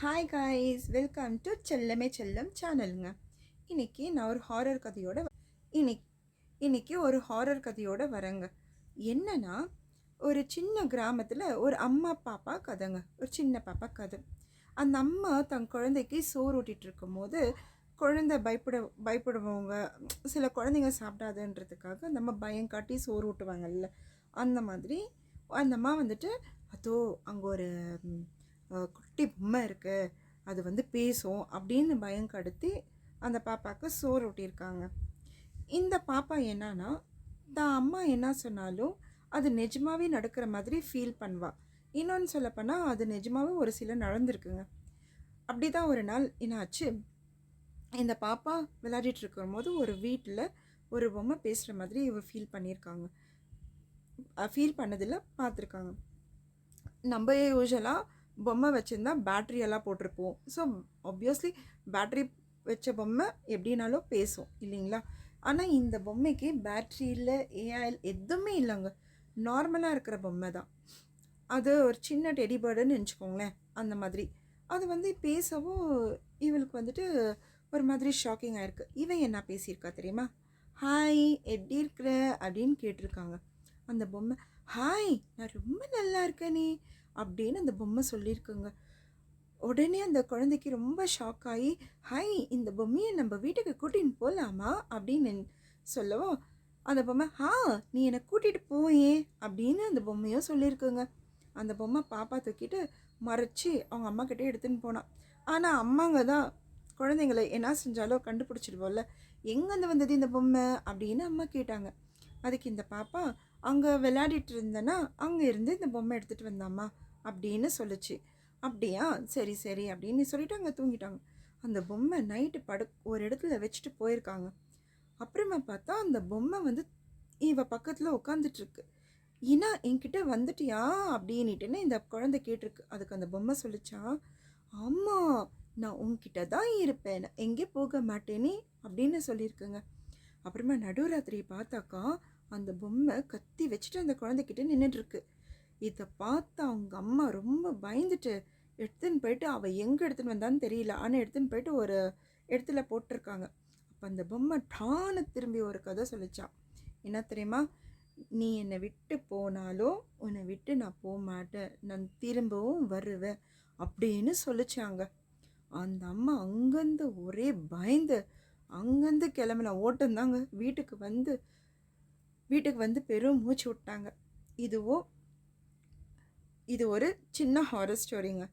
Hi guys, welcome to செல்லமே செல்லம் சேனலுங்க. இன்னைக்கு நான் ஒரு ஹாரர் கதையோட இன்னைக்கு இன்னைக்கு ஒரு ஹாரர் கதையோட வரேங்க. என்னன்னா, ஒரு சின்ன கிராமத்தில் ஒரு அம்மா பாப்பா கதைங்க. ஒரு சின்ன பாப்பா கதை. அந்த அம்மா தன் குழந்தைக்கு சோறு ஊட்டிகிட்டு இருக்கும்போது குழந்தை பயப்படுவவங்க, சில குழந்தைங்க சாப்பிடாதுன்றதுக்காக அந்த அம்மா பயம் காட்டி சோறு ஊட்டுவாங்கல்ல, அந்த மாதிரி அந்த அம்மா வந்துட்டு அதோ அங்கே ஒரு குட்டி பொம்மை இருக்குது, அது பேசும் அப்படின்னு பயம் கடுத்தி அந்த பாப்பாவுக்கு சோறு ஊட்டியிருக்காங்க. இந்த பாப்பா என்னன்னா, தான் அம்மா என்ன சொன்னாலும் அது நிஜமாவே நடக்கிற மாதிரி ஃபீல் பண்ணுவா. இன்னொன்று சொல்லப்போனால் அது நிஜமாவே ஒரு சில நடந்திருக்குங்க. அப்படி தான் ஒரு நாள் என்னாச்சு, இந்த பாப்பா விளையாடிட்டு இருக்கும்போது ஒரு வீட்டில் ஒரு பொம்மை பேசுகிற மாதிரி இவ ஃபீல் பண்ணியிருக்காங்க. ஃபீல் பண்ணதில் பார்த்துருக்காங்க. நம்ம யூஸ்வலாக பொம்மை வச்சுருந்தா பேட்ரியெல்லாம் போட்டிருப்போம். ஸோ ஆப்வியஸ்லி பேட்ரி வச்ச பொம்மை எப்படின்னாலும் பேசும் இல்லைங்களா? ஆனால் இந்த பொம்மைக்கு பேட்ரி இல்லை, ஏஐ எதுவுமே இல்லைங்க. நார்மலாக இருக்கிற பொம்மை தான். அது ஒரு சின்ன டெடி பேர்டுன்னு நினச்சிக்கோங்களேன், அந்த மாதிரி. அது பேசவும் இவளுக்கு ஒரு மாதிரி ஷாக்கிங் ஆகிருக்கு. இவன் என்ன பேசியிருக்கா தெரியுமா? ஹாய், எப்படி இருக்கிற அப்படின்னு கேட்டிருக்காங்க. அந்த பொம்மை, ஹாய், நான் ரொம்ப நல்லா இருக்கேனே அப்படின்னு அந்த பொம்மை சொல்லியிருக்குங்க. உடனே அந்த குழந்தைக்கு ரொம்ப ஷாக் ஆகி, ஹாய், இந்த பொம்மையை நம்ம வீட்டுக்கு கூட்டின்னு போகலாமா அப்படின்னு சொல்லவும் அந்த பொம்மை, நீ என்னை கூட்டிகிட்டு போயே அப்படின்னு அந்த பொம்மையும் சொல்லியிருக்குங்க. அந்த பொம்மை பாப்பா தூக்கிட்டு மறைச்சி அவங்க அம்மா கிட்டே எடுத்துன்னு போனான். ஆனால் அம்மாங்க தான் குழந்தைங்களை என்ன செஞ்சாலும் கண்டுபிடிச்சிடுவோம்ல, எங்கேருந்து வந்தது இந்த பொம்மை அப்படின்னு அம்மா கேட்டாங்க. அதுக்கு இந்த பாப்பா, அங்கே விளையாடிட்டு இருந்தேன்னா அங்கே இருந்து இந்த பொம்மை எடுத்துகிட்டு வந்தாம்மா அப்படின்னு சொல்லிச்சு. அப்படியா, சரி சரி அப்படின்னு சொல்லிட்டு அங்கே தூங்கிட்டாங்க. அந்த பொம்மை நைட்டு ஒரு இடத்துல வச்சுட்டு போயிருக்காங்க. அப்புறமா பார்த்தா அந்த பொம்மை இவ பக்கத்தில் உட்காந்துட்ருக்கு. ஏன்னா என்கிட்ட வந்துட்டியா அப்படின்னுட்டுன்னு இந்த குழந்தை கேட்டிருக்கு. அதுக்கு அந்த பொம்மை சொல்லிச்சா, ஆமாம், நான் உங்ககிட்ட தான் இருப்பேன், நான் எங்கே போக மாட்டேனே அப்படின்னு சொல்லியிருக்குங்க. அப்புறமா நடுராத்திரி பார்த்தாக்கா அந்த பொம்மை கத்தி வச்சுட்டு அந்த குழந்தைகிட்ட நின்றுட்டுருக்கு. இதை பார்த்து அவங்க அம்மா ரொம்ப பயந்துட்டு எடுத்துன்னு போயிட்டு, அவள் எங்கே எடுத்துன்னு வந்தான்னு தெரியல, ஆனால் எடுத்துன்னு போயிட்டு ஒரு இடத்துல போட்டிருக்காங்க. அப்போ அந்த பொம்மை டான்னு திரும்பி ஒரு கதை சொல்லிச்சான். என்ன தெரியுமா? நீ என்னை விட்டு போனாலும் உன்னை விட்டு நான் போக மாட்டேன், நான் திரும்பவும் வருவேன் அப்படின்னு சொல்லிச்சாங்க. அந்த அம்மா அங்கேருந்து ஒரே பயந்து அங்கேருந்து கிளம்பின ஓட்டம்தாங்க. வீட்டுக்கு வந்து பெரும் மூச்சு விட்டாங்க. இது ஒரு சின்ன ஹாரர் ஸ்டோரிங்க.